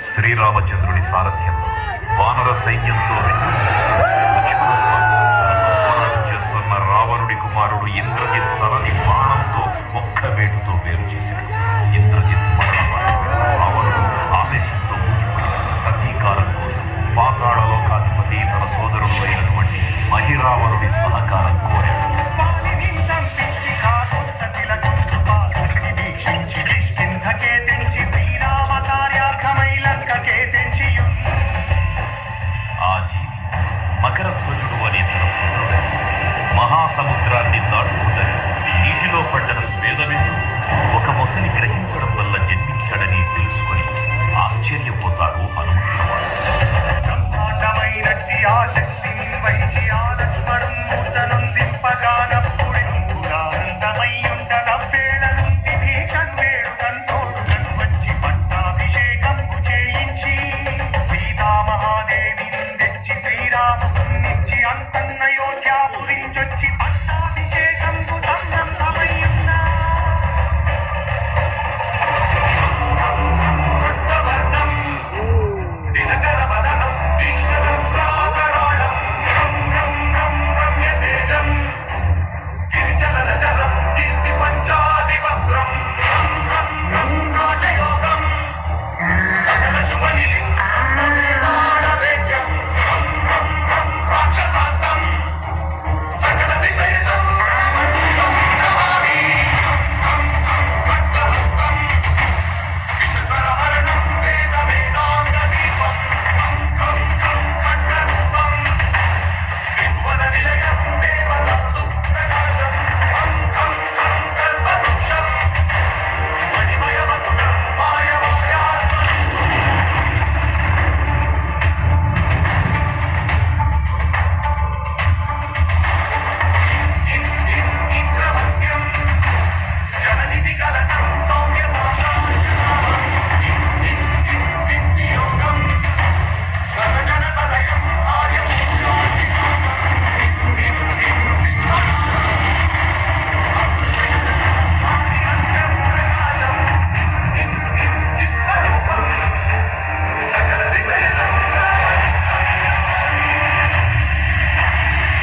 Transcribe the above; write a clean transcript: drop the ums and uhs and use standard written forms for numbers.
శ్రీరామచంద్రుని సారథ్యం వానర సైన్యంతో పోరాటం చేస్తున్న రావణుడి కుమారుడు ఇంద్రజిత్ తలని బాణంతో ఒక్క వేటుతో వేరు చేశాడు. ఇంద్రజిత్ రావణుడు ఆవేశంతో ప్రతీకారం కోసం పాతాళలోకాధిపతి తన సోదరుడు అయినటువంటి మహిరావణుడి సహకారం కోరాడు. మకరధ్వజుడు అనే తన పుత్రుడు మహాసముద్రాన్ని దాటుకుందని నీటిలో పడ్డన స్వేదవిందు ఒక మొసలి గ్రహించడం వల్ల జన్మించాడని తెలుసుకుని ఆశ్చర్యపోతాడు హనుమంతుడు.